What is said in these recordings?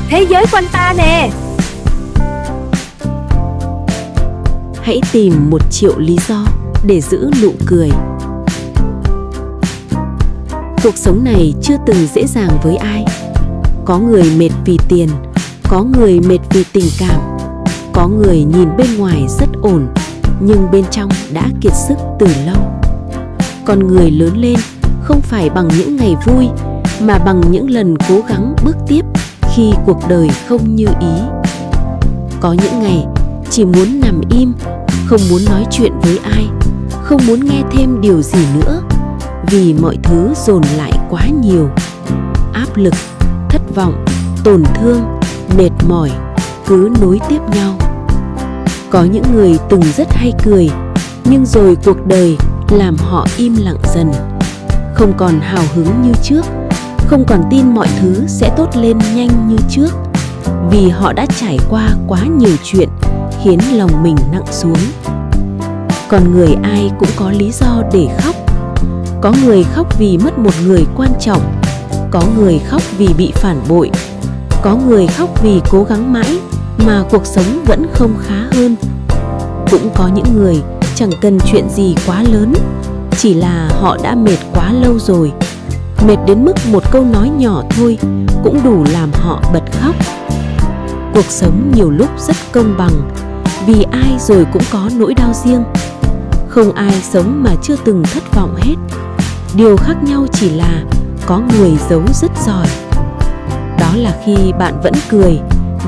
thế giới quanh ta nè. Hãy tìm 1 triệu lý do để giữ nụ cười. Cuộc sống này chưa từng dễ dàng với ai. Có người mệt vì tiền, có người mệt vì tình cảm, có người nhìn bên ngoài rất ổn nhưng bên trong đã kiệt sức từ lâu. Con người lớn lên không phải bằng những ngày vui mà bằng những lần cố gắng bước tiếp khi cuộc đời không như ý. Có những ngày chỉ muốn nằm im, không muốn nói chuyện với ai, không muốn nghe thêm điều gì nữa, vì mọi thứ dồn lại quá nhiều. Áp lực, thất vọng, tổn thương, mệt mỏi cứ nối tiếp nhau. Có những người từng rất hay cười, nhưng rồi cuộc đời làm họ im lặng dần, không còn hào hứng như trước, không còn tin mọi thứ sẽ tốt lên nhanh như trước, vì họ đã trải qua quá nhiều chuyện khiến lòng mình nặng xuống. Con người ai cũng có lý do để khóc. Có người khóc vì mất một người quan trọng, có người khóc vì bị phản bội, có người khóc vì cố gắng mãi mà cuộc sống vẫn không khá hơn. Cũng có những người chẳng cần chuyện gì quá lớn, chỉ là họ đã mệt quá lâu rồi, mệt đến mức một câu nói nhỏ thôi cũng đủ làm họ bật khóc. Cuộc sống nhiều lúc rất công bằng, vì ai rồi cũng có nỗi đau riêng. Không ai sống mà chưa từng thất vọng hết. Điều khác nhau chỉ là có người giấu rất giỏi. Đó là khi bạn vẫn cười,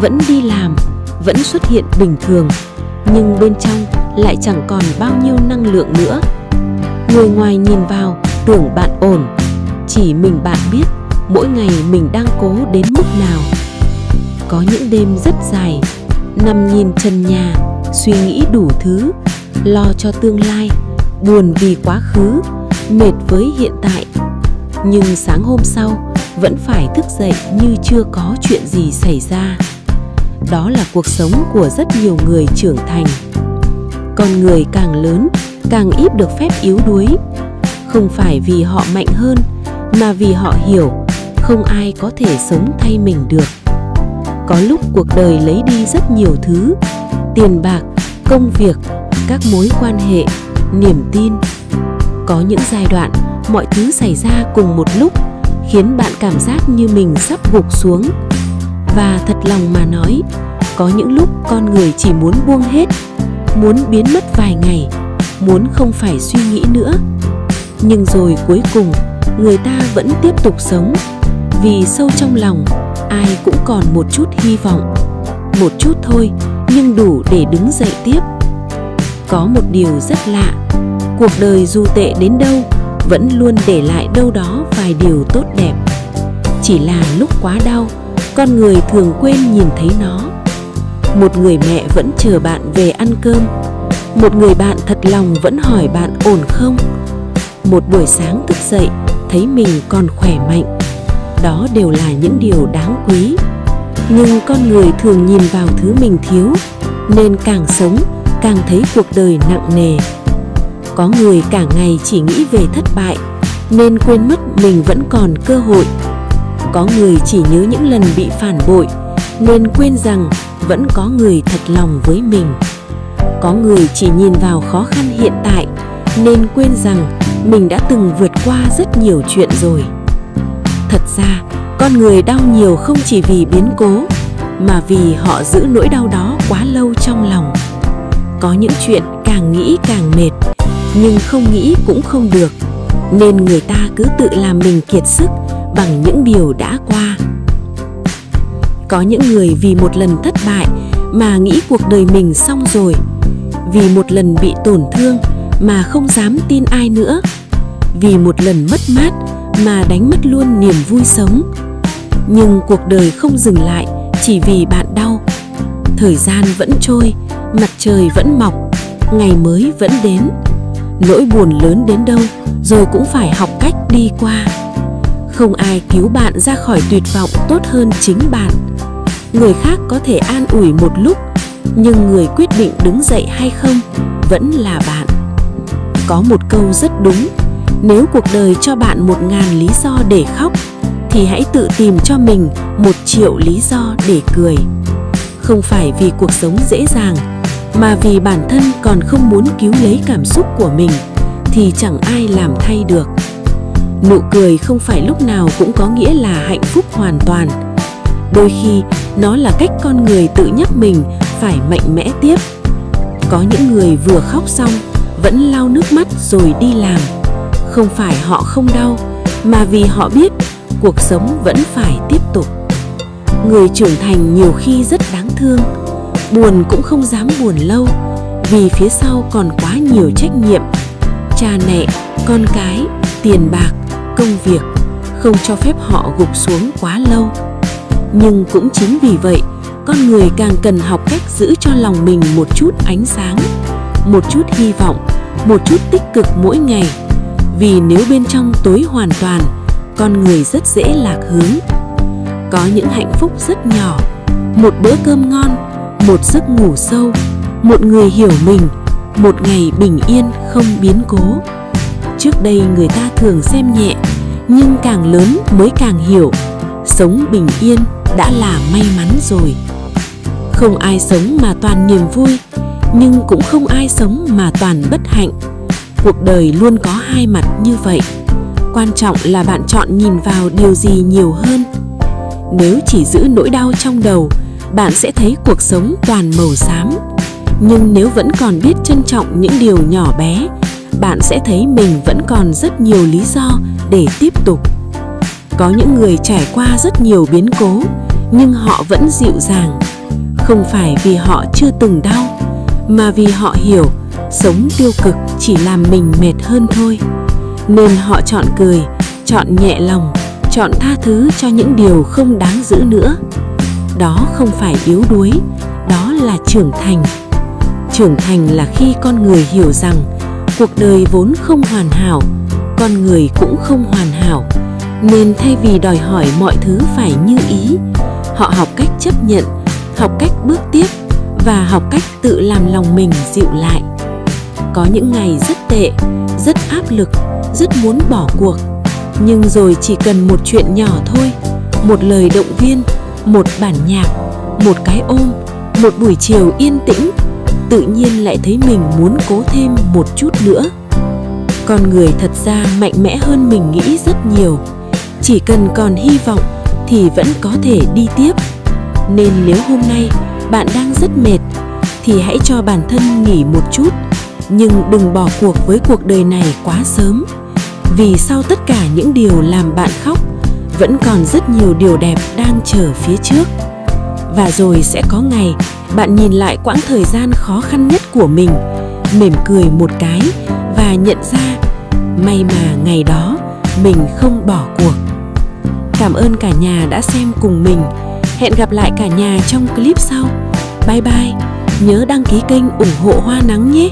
vẫn đi làm, vẫn xuất hiện bình thường, nhưng bên trong lại chẳng còn bao nhiêu năng lượng nữa. Người ngoài nhìn vào tưởng bạn ổn, chỉ mình bạn biết mỗi ngày mình đang cố đến mức nào. Có những đêm rất dài, nằm nhìn trần nhà, suy nghĩ đủ thứ, lo cho tương lai, buồn vì quá khứ, mệt với hiện tại. Nhưng sáng hôm sau vẫn phải thức dậy như chưa có chuyện gì xảy ra. Đó là cuộc sống của rất nhiều người trưởng thành. Con người càng lớn càng ít được phép yếu đuối, không phải vì họ mạnh hơn mà vì họ hiểu không ai có thể sống thay mình được. Có lúc cuộc đời lấy đi rất nhiều thứ: tiền bạc, công việc, các mối quan hệ, niềm tin. Có những giai đoạn mọi thứ xảy ra cùng một lúc khiến bạn cảm giác như mình sắp gục xuống. Và thật lòng mà nói, có những lúc con người chỉ muốn buông hết, muốn biến mất vài ngày, muốn không phải suy nghĩ nữa. Nhưng rồi cuối cùng người ta vẫn tiếp tục sống, vì sâu trong lòng ai cũng còn một chút hy vọng. Một chút thôi nhưng đủ để đứng dậy tiếp. Có một điều rất lạ, cuộc đời dù tệ đến đâu vẫn luôn để lại đâu đó vài điều tốt đẹp. Chỉ là lúc quá đau, con người thường quên nhìn thấy nó. Một người mẹ vẫn chờ bạn về ăn cơm, một người bạn thật lòng vẫn hỏi bạn ổn không. Một buổi sáng thức dậy thấy mình còn khỏe mạnh. Đó đều là những điều đáng quý. Nhưng con người thường nhìn vào thứ mình thiếu, nên càng sống càng thấy cuộc đời nặng nề. Có người cả ngày chỉ nghĩ về thất bại, nên quên mất mình vẫn còn cơ hội. Có người chỉ nhớ những lần bị phản bội, nên quên rằng vẫn có người thật lòng với mình. Có người chỉ nhìn vào khó khăn hiện tại, nên quên rằng mình đã từng vượt qua rất nhiều chuyện rồi. Thật ra, con người đau nhiều không chỉ vì biến cố, mà vì họ giữ nỗi đau đó quá lâu trong lòng. Có những chuyện càng nghĩ càng mệt, nhưng không nghĩ cũng không được, nên người ta cứ tự làm mình kiệt sức bằng những điều đã qua. Có những người vì một lần thất bại mà nghĩ cuộc đời mình xong rồi, vì một lần bị tổn thương mà không dám tin ai nữa, vì một lần mất mát mà đánh mất luôn niềm vui sống. Nhưng cuộc đời không dừng lại chỉ vì bạn đau. Thời gian vẫn trôi, mặt trời vẫn mọc, ngày mới vẫn đến. Nỗi buồn lớn đến đâu rồi cũng phải học cách đi qua. Không ai cứu bạn ra khỏi tuyệt vọng tốt hơn chính bạn. Người khác có thể an ủi một lúc, nhưng người quyết định đứng dậy hay không vẫn là bạn. Có một câu rất đúng: nếu cuộc đời cho bạn 1000 lý do để khóc, thì hãy tự tìm cho mình 1.000.000 lý do để cười. Không phải vì cuộc sống dễ dàng, mà vì bản thân còn không muốn cứu lấy cảm xúc của mình thì chẳng ai làm thay được. Nụ cười không phải lúc nào cũng có nghĩa là hạnh phúc hoàn toàn. Đôi khi nó là cách con người tự nhắc mình phải mạnh mẽ tiếp. Có những người vừa khóc xong vẫn lau nước mắt rồi đi làm. Không phải họ không đau, mà vì họ biết cuộc sống vẫn phải tiếp tục. Người trưởng thành nhiều khi rất đáng thương, buồn cũng không dám buồn lâu, vì phía sau còn quá nhiều trách nhiệm. Cha mẹ, con cái, tiền bạc, công việc không cho phép họ gục xuống quá lâu. Nhưng cũng chính vì vậy, con người càng cần học cách giữ cho lòng mình một chút ánh sáng, một chút hy vọng, một chút tích cực mỗi ngày. Vì nếu bên trong tối hoàn toàn, con người rất dễ lạc hướng. Có những hạnh phúc rất nhỏ, một bữa cơm ngon, một giấc ngủ sâu, một người hiểu mình, một ngày bình yên không biến cố. Trước đây người ta thường xem nhẹ, nhưng càng lớn mới càng hiểu, sống bình yên đã là may mắn rồi. Không ai sống mà toàn niềm vui, nhưng cũng không ai sống mà toàn bất hạnh. Cuộc đời luôn có hai mặt như vậy. Quan trọng là bạn chọn nhìn vào điều gì nhiều hơn. Nếu chỉ giữ nỗi đau trong đầu, bạn sẽ thấy cuộc sống toàn màu xám. Nhưng nếu vẫn còn biết trân trọng những điều nhỏ bé, bạn sẽ thấy mình vẫn còn rất nhiều lý do để tiếp tục. Có những người trải qua rất nhiều biến cố, nhưng họ vẫn dịu dàng. Không phải vì họ chưa từng đau, mà vì họ hiểu sống tiêu cực chỉ làm mình mệt hơn thôi. Nên họ chọn cười, chọn nhẹ lòng, chọn tha thứ cho những điều không đáng giữ nữa. Đó không phải yếu đuối, đó là trưởng thành. Trưởng thành là khi con người hiểu rằng cuộc đời vốn không hoàn hảo, con người cũng không hoàn hảo. Nên thay vì đòi hỏi mọi thứ phải như ý, họ học cách chấp nhận, học cách bước tiếp và học cách tự làm lòng mình dịu lại. Có những ngày rất tệ, rất áp lực, rất muốn bỏ cuộc. Nhưng rồi chỉ cần một chuyện nhỏ thôi, một lời động viên, một bản nhạc, một cái ôm, một buổi chiều yên tĩnh, tự nhiên lại thấy mình muốn cố thêm một chút nữa. Con người thật ra mạnh mẽ hơn mình nghĩ rất nhiều. Chỉ cần còn hy vọng thì vẫn có thể đi tiếp. Nên nếu hôm nay bạn đang rất mệt thì hãy cho bản thân nghỉ một chút. Nhưng đừng bỏ cuộc với cuộc đời này quá sớm. Vì sau tất cả những điều làm bạn khóc, vẫn còn rất nhiều điều đẹp đang chờ phía trước. Và rồi sẽ có ngày bạn nhìn lại quãng thời gian khó khăn nhất của mình, mỉm cười một cái và nhận ra may mà ngày đó mình không bỏ cuộc. Cảm ơn cả nhà đã xem cùng mình. Hẹn gặp lại cả nhà trong clip sau. Bye bye. Nhớ đăng ký kênh ủng hộ Hoa Nắng nhé.